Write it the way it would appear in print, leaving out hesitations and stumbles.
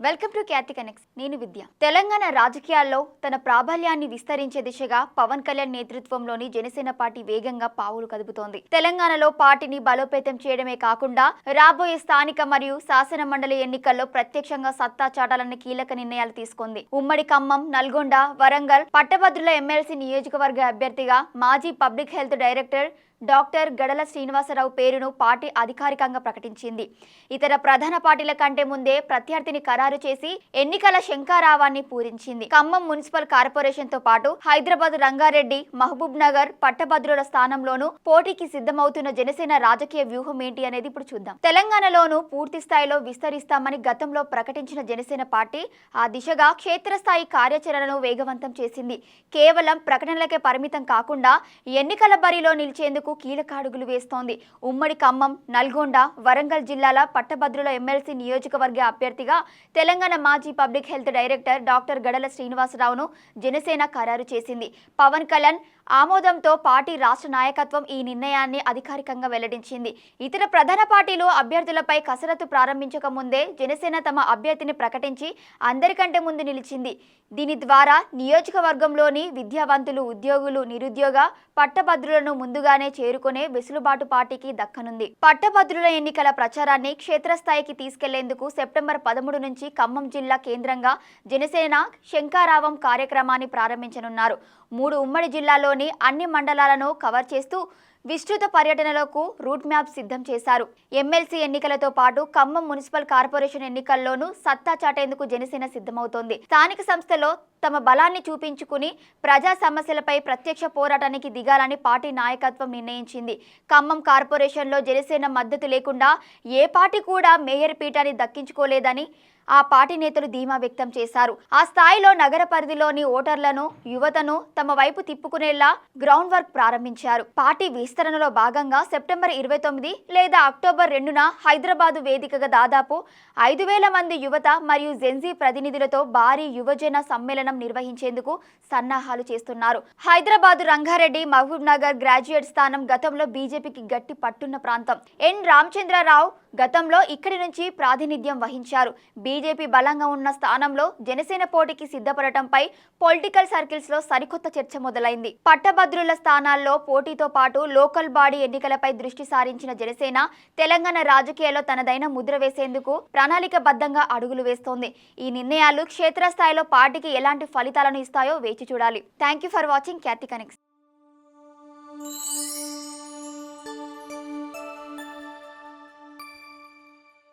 Welcome to Khyati connects. నేను విద్య. తెలంగాణ రాజకీయాల్లో తన ప్రాబల్యాన్ని విస్తరించే దిశగా పవన్ కళ్యాణ్ నేతృత్వంలోని జనసేన పార్టీ వేగంగా పావులు కదుపుతోంది. తెలంగాణలో పార్టీని బలోపేతం చేయడమే కాకుండా రాబోయే స్థానిక మరియు శాసన మండలి ఎన్నికల్లో ప్రత్యక్షంగా సత్తా చాటాలన్న కీలక నిర్ణయాలు తీసుకుంది. ఉమ్మడి ఖమ్మం, నల్గొండ, వరంగల్, పట్టభద్రుల ఎమ్మెల్సీ నియోజకవర్గ అభ్యర్థిగా మాజీ పబ్లిక్ హెల్త్ డైరెక్టర్ డాక్టర్ గడల శ్రీనివాసరావు పేరును పార్టీ అధికారికంగా ప్రకటించింది. ఇతర ప్రధాన పార్టీల కంటే ముందే ప్రత్యర్థిని ఖరారు చేసి ఎన్నికల శంఖారావాన్ని పూరించింది. ఖమ్మం మున్సిపల్ కార్పొరేషన్ తో పాటు హైదరాబాద్, రంగారెడ్డి, మహబూబ్ నగర్ పట్టభద్రుల స్థానంలోనూ పోటీకి సిద్ధమవుతున్న జనసేన రాజకీయ వ్యూహం ఏంటి అనేది ఇప్పుడు చూద్దాం. తెలంగాణలోనూ పూర్తి స్థాయిలో విస్తరిస్తామని గతంలో ప్రకటించిన జనసేన పార్టీ ఆ దిశగా క్షేత్రస్థాయి కార్యాచరణను వేగవంతం చేసింది. కేవలం ప్రకటనలకే పరిమితం కాకుండా ఎన్నికల బరిలో నిలిచేందుకు కీలక అడుగులు వేస్తోంది. ఉమ్మడి ఖమ్మం, నల్గొండ, వరంగల్ జిల్లాల పట్టభద్రుల ఎమ్మెల్సీ నియోజకవర్గ అభ్యర్థిగా తెలంగాణ మాజీ పబ్లిక్ హెల్త్ డైరెక్టర్ డాక్టర్ గడల శ్రీనివాసరావును జనసేన ఖరారు చేసింది. పవన్ కళ్యాణ్ ఆమోదంతో పార్టీ రాష్ట్ర నాయకత్వం ఈ నిర్ణయాన్ని అధికారికంగా వెల్లడించింది. ఇతర ప్రధాన పార్టీలు అభ్యర్థులపై కసరత్తు ప్రారంభించక ముందే జనసేన తమ అభ్యర్థిని ప్రకటించి అందరికంటే ముందు నిలిచింది. దీని ద్వారా నియోజకవర్గంలోని విద్యావంతులు, ఉద్యోగులు, నిరుద్యోగ పట్టభద్రులను ముందుగానే చేరుకునే వెసులుబాటు పార్టీకి దక్కనుంది. పట్టభద్రుల ఎన్నికల ప్రచారాన్ని క్షేత్రస్థాయికి తీసుకెళ్లేందుకు సెప్టెంబర్ 13 నుంచి ఖమ్మం జిల్లా కేంద్రంగా జనసేన శంఖారావం కార్యక్రమాన్ని ప్రారంభించనున్నారు. 3 ఉమ్మడి జిల్లాలోని అన్ని మండలాలను కవర్ చేస్తూ విస్తృత పర్యటనలకు రూట్ మ్యాప్ సిద్ధం చేశారు. ఎమ్మెల్సీ ఎన్నికలతో పాటు ఖమ్మం మున్సిపల్ కార్పొరేషన్ ఎన్నికల్లోనూ సత్తా చాటేందుకు జనసేన సిద్ధమవుతోంది. స్థానిక సంస్థలో తమ బలాన్ని చూపించుకుని ప్రజా సమస్యలపై ప్రత్యక్ష పోరాటానికి దిగాలని పార్టీ నాయకత్వం నిర్ణయించింది. ఖమ్మం కార్పొరేషన్లో జనసేన మద్దతు లేకుండా ఏ పార్టీ కూడా మేయర్ పీఠాన్ని దక్కించుకోలేదని ఆ పార్టీ నేతలు ధీమా వ్యక్తం చేశారు. ఆ స్థాయిలో నగర పరిధిలోని ఓటర్లను, యువతను తమ వైపు తిప్పుకునేలా గ్రౌండ్ వర్క్ ప్రారంభించారు. పార్టీ విస్తరణలో భాగంగా సెప్టెంబర్ 29 లేదా అక్టోబర్ 2న హైదరాబాదు వేదికగా దాదాపు 5,000 మంది యువత మరియు జెన్జీ ప్రతినిధులతో భారీ యువజన సమ్మేళనం నిర్వహించేందుకు సన్నాహాలు చేస్తున్నారు. హైదరాబాదు, రంగారెడ్డి, మహబూబ్ నగర్ గ్రాడ్యుయేట్ స్థానం గతంలో బీజేపీకి గట్టి పట్టున్న ప్రాంతం. ఎన్ రామచంద్రరావు గతంలో ఇక్కడి నుంచి ప్రాతినిధ్యం వహించారు. బీజేపీ బలంగా ఉన్న స్థానంలో జనసేన పోటీకి సిద్ధపడటంపై పొలిటికల్ సర్కిల్స్ లో సరికొత్త చర్చ మొదలైంది. పట్టభద్రుల స్థానాల్లో పోటీతో పాటు లోకల్ బాడీ ఎన్నికలపై దృష్టి సారించిన జనసేన తెలంగాణ రాజకీయాల్లో తనదైన ముద్ర వేసేందుకు ప్రణాళికబద్ధంగా అడుగులు వేస్తోంది. ఈ నిర్ణయాలు క్షేత్రస్థాయిలో పార్టీకి ఎలాంటి ఫలితాలను ఇస్తాయో వేచి చూడాలి. Thank you for watching Khyati connects.